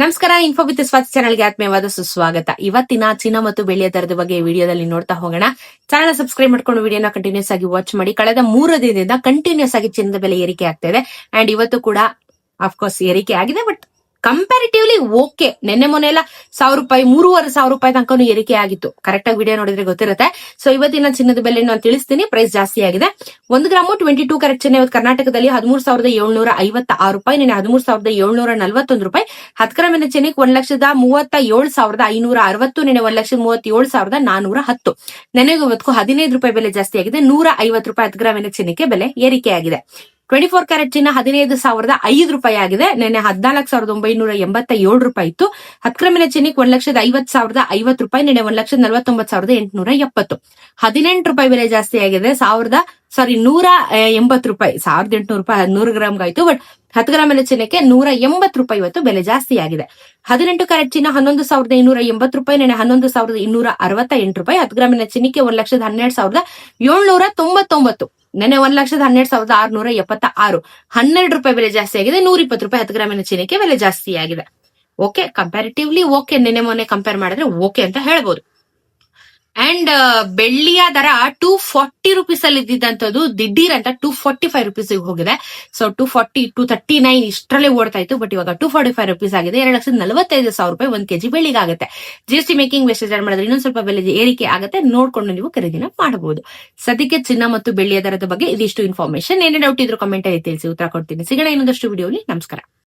ನಮಸ್ಕಾರ. Info with Swati ಚಾನಲ್ಗೆ ಆತ್ಮೀಯವಾದ ಸುಸ್ವಾಗತ. ಇವತ್ತಿನ ಚಿನ್ನ ಮತ್ತು ಬೆಳ್ಳಿಯ ದರದ ಬಗ್ಗೆ ವಿಡಿಯೋದಲ್ಲಿ ನೋಡ್ತಾ ಹೋಗೋಣ. ಚಾನಲ್ ಸಬ್ಸ್ಕ್ರೈಬ್ ಮಾಡ್ಕೊಂಡು ವಿಡಿಯೋನ ಕಂಟಿನ್ಯೂಸ್ ಆಗಿ ವಾಚ್ ಮಾಡಿ. ಕಳೆದ 3 ದಿನದಿಂದ ಕಂಟಿನ್ಯೂಸ್ ಆಗಿ ಚಿನ್ನದ ಬೆಲೆ ಏರಿಕೆ ಆಗ್ತಾ ಇದೆ. ಅಂಡ್ ಇವತ್ತು ಕೂಡ ಅಫ್ಕೋರ್ಸ್ ಏರಿಕೆ ಆಗಿದೆ, ಬಟ್ ಕಂಪ್ಯಾರಿಟಿವ್ಲಿ ಓಕೆ. ನೆನ್ನೆ ಮೊನ್ನೆ ಎಲ್ಲ 1,000 ರೂಪಾಯಿ 3,500 ರೂಪಾಯಿ ತನಕನೂ ಏರಿಕೆ ಆಗಿತ್ತು. ಕರೆಕ್ಟ್ ಆಗಿ ವಿಡಿಯೋ ನೋಡಿದ್ರೆ ಗೊತ್ತಿರುತ್ತೆ. ಸೊ ಇವತ್ತಿನ ಚಿನ್ನದ ಬೆಲೆ ನಾನು ತಿಳಿಸ್ತೀನಿ. ಪ್ರೈಸ್ ಜಾಸ್ತಿ ಆಗಿದೆ. 1 ಗ್ರಾಮು 22 ಕ್ಯಾರೆಟ್ ಚಿನ್ನ ಇವತ್ತು ಕರ್ನಾಟಕದಲ್ಲಿ 13,756 ರೂಪಾಯಿ, ನಿನ್ನೆ 13,741 ರೂಪಾಯಿ. 10 ಗ್ರಾಮಿನ ಚಿನ್ನಕ್ಕೆ 1,37,560, ನಿನ್ನೆ 1,37,410. ನೆನೆಗೂ ಇವತ್ತು 15 ರೂಪಾಯಿ ಬೆಲೆ ಜಾಸ್ತಿ ಆಗಿದೆ. 150 ರೂಪಾಯಿ 10 ಗ್ರಾಮಿನ ಚಿನ್ನಕ್ಕೆ ಬೆಲೆ ಏರಿಕೆ ಆಗಿದೆ. 24 ಕ್ಯಾರೆಟ್ ಚಿನ್ನ 15,005 ರೂಪಾಯಿ ಆಗಿದೆ. ನಿನ್ನೆ 14,987 ರೂಪಾಯಿ ಇತ್ತು. 10 ಗ್ರಾಮಿನ ಚಿನ್ನಕ್ಕೆ 1,50,050 ರೂಪಾಯಿ, ನಿನ್ನೆ 1,49,870. 18 ರೂಪಾಯಿ ಬೆಲೆ ಜಾಸ್ತಿ ಆಗಿದೆ. 180 ರೂಪಾಯಿ, 1,800 ರೂಪಾಯಿ 100 ಗ್ರಾಮ್ಗಾಯ್ತು. ಬಟ್ 10 ಗ್ರಾಮಿನ ಚಿನ್ನಕ್ಕೆ 180 ರೂಪಾಯಿ ಇವತ್ತು ಬೆಲೆ ಜಾಸ್ತಿ ಆಗಿದೆ. 18 ಕ್ಯಾರೆಟ್ ಚಿನ್ನ 11,280 ರೂಪಾಯಿ, ನಿನ್ನೆ 11,268 ರೂಪಾಯಿ. 10 ಗ್ರಾಮಿನ ಚಿನ್ನಕ್ಕೆ 1,12,799, ನೆನೆ 1,12,676. 12 ರೂಪಾಯಿ ಬೆಲೆ ಜಾಸ್ತಿ ಆಗಿದೆ. 120 ರೂಪಾಯಿ 10 ಗ್ರಾಮಿನ ಚಿನ್ನಕ್ಕೆ ಬೆಲೆ ಜಾಸ್ತಿ ಆಗಿದೆ. Okay, comparatively okay. ನೆನೆ ಮೊನ್ನೆ ಕಂಪೇರ್ ಮಾಡಿದ್ರೆ ಓಕೆ ಅಂತ ಹೇಳ್ಬೋದು. ಅಂಡ್ ಬೆಳ್ಳಿಯ ದರ 240 ರೂಪೀಸ್ ಅಲ್ಲಿ ಇದ್ದಿದ್ದಂಥದ್ದು ದಿಢೀರ್ ಅಂತ 245 ರೂಪೀಸ್ ಹೋಗಿದೆ. ಸೊ 240, 239 ಇಷ್ಟರಲ್ಲೇ ಓಡ್ತಾ ಇತ್ತು. ಬಟ್ ಇವಾಗ 245 ರೂಪೀಸ್ ಆಗಿದೆ. 2,45,000 ರೂಪಾಯಿ 1 kg ಬೆಳ್ಳಿಗಾಗುತ್ತೆ. GST ಮೇಕಿಂಗ್ ವೇಸ್ಟೇಜ್ ಮಾಡಿದ್ರೆ ಇನ್ನೊಂದ್ ಸ್ವಲ್ಪ ಬೆಲೆ ಏರಿಕೆ ಆಗುತ್ತೆ. ನೋಡ್ಕೊಂಡು ನೀವು ಖರೀದಿನ ಮಾಡಬಹುದು. ಸದ್ಯಕ್ಕೆ ಚಿನ್ನ ಮತ್ತು ಬೆಳ್ಳಿಯ ದರದ ಬಗ್ಗೆ ಇದಿಷ್ಟು ಇನ್ಫಾರ್ಮೇಶನ್. ಏನೇ ಡೌಟ್ ಇದ್ರು ಕಮೆಂಟ್ ಅಲ್ಲಿ ತಿಳಿಸಿ, ಉತ್ತರ ಕೊಡ್ತೀನಿ. ಸಿಗೋಣ ಇನ್ನೊಂದಷ್ಟು ವಿಡಿಯೋಲಿ. ನಮಸ್ಕಾರ.